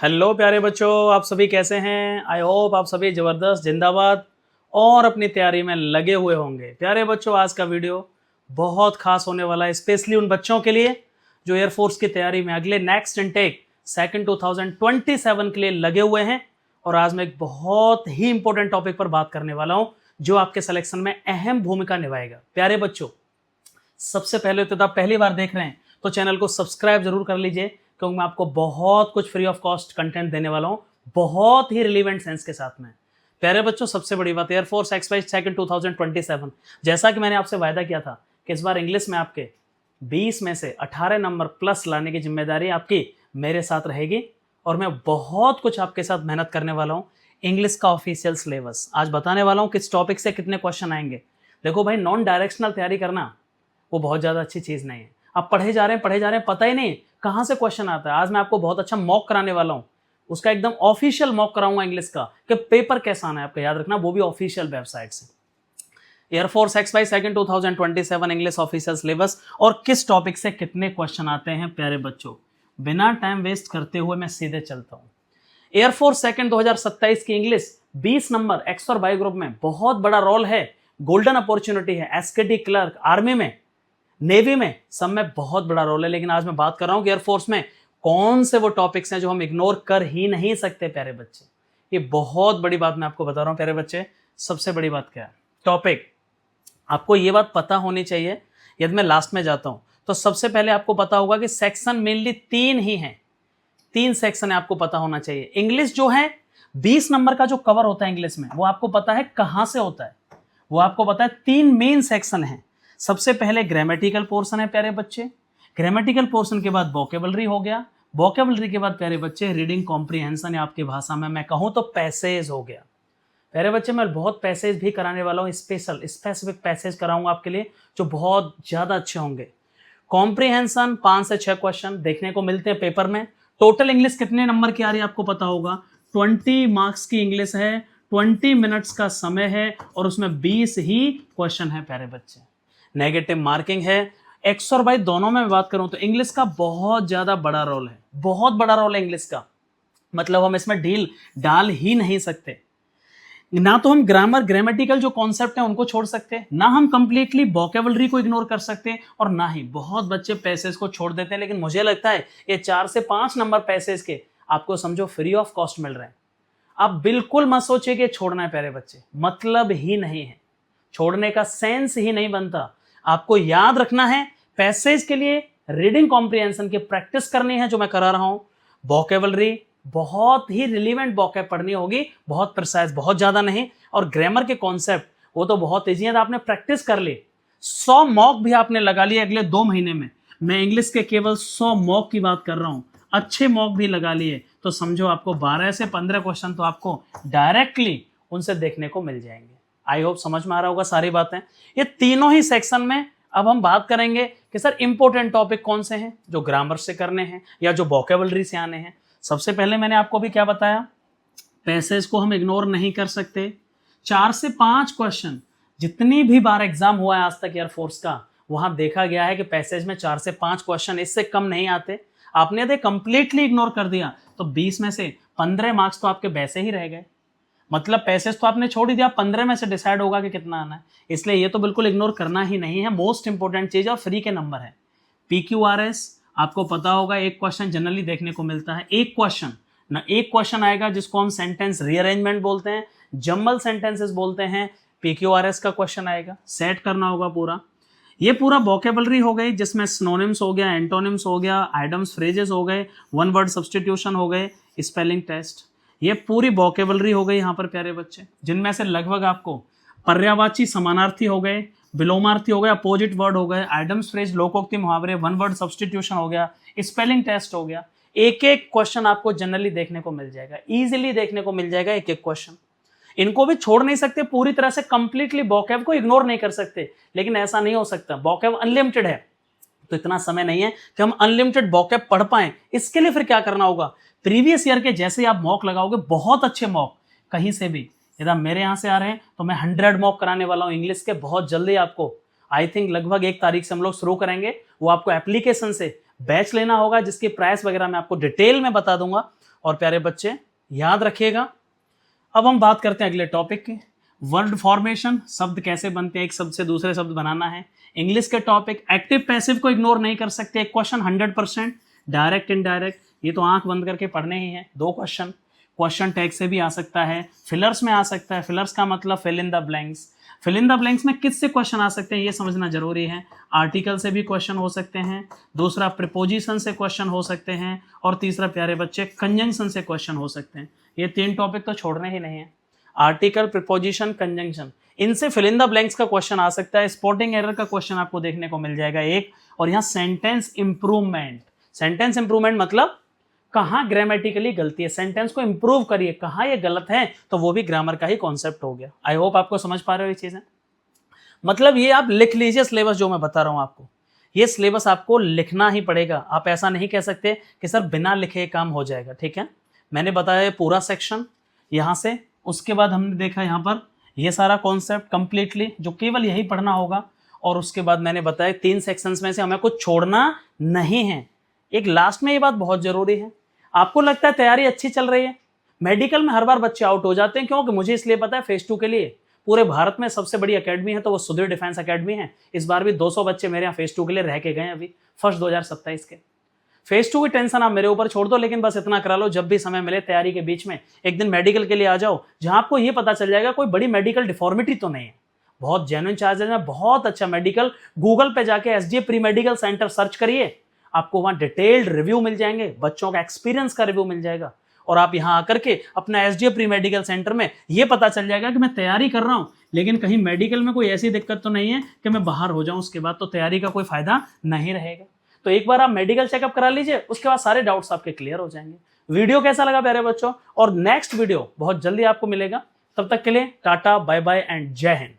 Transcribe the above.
Hello प्यारे बच्चों, आप सभी कैसे हैं। आई होप आप सभी ज़बरदस्त जिंदाबाद और अपनी तैयारी में लगे हुए होंगे। प्यारे बच्चों, आज का वीडियो बहुत खास होने वाला है, स्पेशली उन बच्चों के लिए जो एयरफोर्स की तैयारी में अगले नेक्स्ट इनटेक सेकंड 2027 के लिए लगे हुए हैं। और आज मैं एक बहुत ही इंपॉर्टेंट टॉपिक पर बात करने वाला हूं जो आपके सिलेक्शन में अहम भूमिका निभाएगा। प्यारे बच्चों, सबसे पहले तो आप पहली बार देख रहे हैं तो चैनल को सब्सक्राइब जरूर कर लीजिए, क्योंकि मैं आपको बहुत कुछ फ्री ऑफ कॉस्ट कंटेंट देने वाला हूं, बहुत ही रिलीवेंट सेंस के साथ में। प्यारे बच्चों, सबसे बड़ी बात, एयरफोर्स एक्सपाइस सेकंड 2027, जैसा कि मैंने आपसे वायदा किया था कि इस बार इंग्लिश में आपके 20 में से 18 नंबर प्लस लाने की जिम्मेदारी आपकी मेरे साथ रहेगी। और मैं बहुत कुछ आपके साथ मेहनत करने वाला हूं। इंग्लिश का ऑफिशियल सिलेबस आज बताने वाला हूं, किस टॉपिक से कितने क्वेश्चन आएंगे। देखो भाई, नॉन डायरेक्शनल तैयारी करना वो बहुत ज़्यादा अच्छी चीज़ नहीं है। आप पढ़े जा रहे हैं, पता ही नहीं कहाँ से क्वेश्चन आता है। आज मैं आपको बहुत अच्छा मॉक कराने वाला हूँ, उसका एकदम ऑफिशियल मॉक कराऊंगा इंग्लिश का, कि पेपर कैसा आना है आपका, याद रखना, वो भी ऑफिशियल वेबसाइट से। एयरफोर्स एक्सपाइस सेकंड 2027 इंग्लिश ऑफिशियल सिलेबस और किस टॉपिक से कितने क्वेश्चन आते हैं। प्यारे बच्चों, बिना टाइम वेस्ट करते हुए मैं सीधे चलता हूँ। एयरफोर्स सेकंड 2027 की इंग्लिश 20 नंबर एक्स और वाई ग्रुप में बहुत बड़ा रोल है, गोल्डन अपॉर्चुनिटी है। एसकेडी क्लर्क, आर्मी में, नेवी में, सब में बहुत बड़ा रोल है। लेकिन आज मैं बात कर रहा हूं कि एयरफोर्स में कौन से वो टॉपिक्स हैं जो हम इग्नोर कर ही नहीं सकते। प्यारे बच्चे, ये बहुत बड़ी बात मैं आपको बता रहा हूं। प्यारे बच्चे, सबसे बड़ी बात क्या है, टॉपिक आपको ये बात पता होनी चाहिए। यदि मैं लास्ट में जाता हूं तो सबसे पहले आपको पता होगा कि सेक्शन मेनली 3 ही हैं, 3 सेक्शन है, आपको पता होना चाहिए। इंग्लिश जो है 20 नंबर का जो कवर होता है इंग्लिश में, वो आपको पता है कहां से होता है, वो आपको पता है 3 मेन सेक्शन है। सबसे पहले ग्रामेटिकल पोर्शन है प्यारे बच्चे, ग्रामेटिकल पोर्शन के बाद वोकेबलरी हो गया, वोकेबलरी के बाद प्यारे बच्चे रीडिंग कॉम्प्रिहेंशन, या आपकी भाषा में मैं कहूं तो पैसेज हो गया। प्यारे बच्चे, मैं बहुत पैसेज भी कराने वाला हूं, स्पेसिफिक पैसेज कराऊंगा आपके लिए जो बहुत ज्यादा अच्छे होंगे। कॉम्प्रिहेंशन 5 से 6 क्वेश्चन देखने को मिलते हैं पेपर में। टोटल इंग्लिश कितने नंबर की आ रही है आपको पता होगा, 20 मार्क्स की इंग्लिश है, 20 मिनट्स का समय है और उसमें 20 ही क्वेश्चन है। प्यारे बच्चे, नेगेटिव मार्किंग है। एक्स और वाई दोनों में बात करूं तो इंग्लिश का बहुत ज्यादा बड़ा रोल है, बहुत बड़ा रोल है इंग्लिश का। मतलब हम इसमें ढील डाल ही नहीं सकते। ना तो हम ग्रामर, ग्रामेटिकल जो कॉन्सेप्ट है उनको छोड़ सकते, ना हम कंप्लीटली वोकेबलरी को इग्नोर कर सकते, और ना ही बहुत बच्चे पैसेज को छोड़ देते हैं। लेकिन मुझे लगता है ये 4 से 5 नंबर पैसेज के आपको समझो फ्री ऑफ कॉस्ट मिल रहे हैं। आप बिल्कुल मत सोचिए कि छोड़ना है प्यारे बच्चे, मतलब ही नहीं है, छोड़ने का सेंस ही नहीं बनता। आपको याद रखना है, पैसेज के लिए रीडिंग कॉम्प्रिहेंशन की प्रैक्टिस करनी है जो मैं करा रहा हूं। वोकेबलरी बहुत ही रिलीवेंट वोकैब पढ़नी होगी, बहुत प्रिसाइज, बहुत ज्यादा नहीं। और ग्रामर के कॉन्सेप्ट वो तो बहुत ईजी है, आपने प्रैक्टिस कर ली। 100 मॉक भी आपने लगा लिए अगले 2 महीने में। मैं इंग्लिश के केवल 100 मॉक की बात कर रहा हूं, अच्छे मॉक भी लगा लिए तो समझो आपको 12 से 15 क्वेश्चन तो आपको डायरेक्टली उनसे देखने को मिल जाएंगे। आई होप समझ में आ रहा होगा सारी बातें। ये तीनों ही सेक्शन में अब हम बात करेंगे कि सर इंपॉर्टेंट टॉपिक कौन से हैं जो ग्रामर से करने हैं या जो वोकेबलरी से आने हैं। सबसे पहले मैंने आपको भी क्या बताया, पैसेज को हम इग्नोर नहीं कर सकते। 4 से 5 क्वेश्चन, जितनी भी बार एग्जाम हुआ है आज तक एयरफोर्स का, वहां देखा गया है कि पैसेज में 4 से 5 क्वेश्चन, इससे कम नहीं आते। आपने यदि कंप्लीटली इग्नोर कर दिया तो 20 में से 15 मार्क्स तो आपके वैसे ही रह गए। मतलब पैसेज तो आपने छोड़ ही दिया, 15 में से डिसाइड होगा कि कितना आना है। इसलिए ये तो बिल्कुल इग्नोर करना ही नहीं है, मोस्ट इंपोर्टेंट चीज और फ्री के नंबर है। PQRS आपको पता होगा, एक क्वेश्चन जनरली देखने को मिलता है, एक क्वेश्चन ना, एक क्वेश्चन आएगा जिसको हम सेंटेंस रीअरेंजमेंट बोलते हैं, जम्बल सेंटेंसेस बोलते हैं। PQRS का क्वेश्चन आएगा, सेट करना होगा पूरा। ये पूरा वोकेबलरी हो गई, जिसमें सिनोनिम्स हो गया, एंटोनिम्स हो गया, आइडम्स, फ्रेजेस हो गए, वन वर्ड सब्स्टिट्यूशन हो गए, स्पेलिंग टेस्ट, ये पूरी वोकेबलरी हो गई यहाँ पर प्यारे बच्चे। जिनमें से लगभग आपको पर्यायवाची समानार्थी हो गए, विलोमार्थी हो गया, अपोजिट वर्ड हो गए, आइडम्स, फ्रेज, लोकोक्ति, मुहावरे, वन वर्ड सब्स्टिट्यूशन हो गया, स्पेलिंग टेस्ट हो गया। एक एक क्वेश्चन आपको जनरली देखने को मिल जाएगा, इजीली देखने को मिल जाएगा एक एक क्वेश्चन। इनको भी छोड़ नहीं सकते पूरी तरह से, कंप्लीटली वोकैब को इग्नोर नहीं कर सकते, लेकिन ऐसा नहीं हो सकता। वोकैब अनलिमिटेड है तो इतना समय नहीं है कि हम अनलिमिटेड वोकैब पढ़ पाए। इसके लिए फिर क्या करना होगा, प्रीवियस ईयर के जैसे आप मॉक लगाओगे, बहुत अच्छे मॉक कहीं से भी, यदि आप मेरे यहां से आ रहे हैं तो मैं 100 मॉक कराने वाला हूं इंग्लिश के बहुत जल्दी आपको। आई थिंक लगभग 1 तारीख से हम लोग शुरू करेंगे, वो आपको एप्लीकेशन से बैच लेना होगा जिसकी प्राइस वगैरह मैं आपको डिटेल में बता दूंगा। और प्यारे बच्चे याद रखिएगा, अब हम बात करते हैं अगले टॉपिक की, वर्ड फॉर्मेशन, शब्द कैसे बनते हैं, एक शब्द से दूसरे शब्द बनाना है। इंग्लिश के टॉपिक, एक्टिव पैसिव को इग्नोर नहीं कर सकते, एक क्वेश्चन 100%, डायरेक्ट इनडायरेक्ट ये तो आंख बंद करके पढ़ने ही है, 2 क्वेश्चन। क्वेश्चन टैग से भी आ सकता है, फिलर्स में आ सकता है, फिलर्स का मतलब fill in the blanks, fill in the blanks में किससे क्वेश्चन आ सकते हैं ये समझना जरूरी है। आर्टिकल से भी क्वेश्चन हो सकते हैं, दूसरा प्रीपोजिशन से क्वेश्चन हो सकते हैं, और तीसरा प्यारे बच्चे कंजंक्शन से क्वेश्चन हो सकते हैं। ये 3 टॉपिक तो छोड़ने ही नहीं है, आर्टिकल, प्रीपोजिशन, कंजंक्शन, इनसे फिल इन द ब्लैंक्स का क्वेश्चन आ सकता है। स्पॉटिंग एरर का क्वेश्चन आपको देखने को मिल जाएगा एक, और यहाँ सेंटेंस इंप्रूवमेंट, सेंटेंस इंप्रूवमेंट मतलब कहाँ ग्रामेटिकली गलती है, सेंटेंस को इंप्रूव करिए, कहाँ ये गलत है, तो वो भी ग्रामर का ही कॉन्सेप्ट हो गया। आई होप आपको समझ पा रहे हो ये चीजें। मतलब ये आप लिख लीजिए सिलेबस जो मैं बता रहा हूं आपको, ये सिलेबस आपको लिखना ही पड़ेगा। आप ऐसा नहीं कह सकते कि सर बिना लिखे काम हो जाएगा, ठीक है। मैंने बताया पूरा सेक्शन यहाँ से, उसके बाद हमने देखा यहाँ पर ये सारा कॉन्सेप्ट कंप्लीटली जो केवल यही पढ़ना होगा, और उसके बाद मैंने बताया 3 सेक्शंस में से हमें कुछ छोड़ना नहीं है। एक लास्ट में ये बात बहुत जरूरी है, आपको लगता है तैयारी अच्छी चल रही है, मेडिकल में हर बार बच्चे आउट हो जाते हैं, क्योंकि मुझे इसलिए पता है फेज 2 के लिए पूरे भारत में सबसे बड़ी एकेडमी है तो वो सुधीर डिफेंस एकेडमी है। इस बार भी 200 बच्चे मेरे यहाँ फेज 2 के लिए रह के गए अभी फर्स्ट 2027 के। फेज 2 की टेंशन आप मेरे ऊपर छोड़ दो, लेकिन बस इतना करा लो, जब भी समय मिले तैयारी के बीच में एक दिन मेडिकल के लिए आ जाओ, जहां आपको ये पता चल जाएगा कोई बड़ी मेडिकल डिफॉर्मिटी तो नहीं है, बहुत जेन्युइन चार्जेस में बहुत अच्छा मेडिकल। गूगल पे जाके SDA pre medical centre search करिए, आपको वहां डिटेल्ड रिव्यू मिल जाएंगे, बच्चों का एक्सपीरियंस का रिव्यू मिल जाएगा, और आप यहां आकर के अपना एसडीए प्री मेडिकल सेंटर में ये पता चल जाएगा कि मैं तैयारी कर रहा हूं, लेकिन कहीं मेडिकल में कोई ऐसी दिक्कत तो नहीं है कि मैं बाहर हो जाऊं, उसके बाद तो तैयारी का कोई फायदा नहीं रहेगा। तो एक बार आप मेडिकल चेकअप करा लीजिए, उसके बाद सारे डाउट्स आपके क्लियर हो जाएंगे। वीडियो कैसा लगा प्यारे बच्चों, और नेक्स्ट वीडियो बहुत जल्दी आपको मिलेगा, तब तक के लिए टाटा बाय बाय एंड जय हिंद।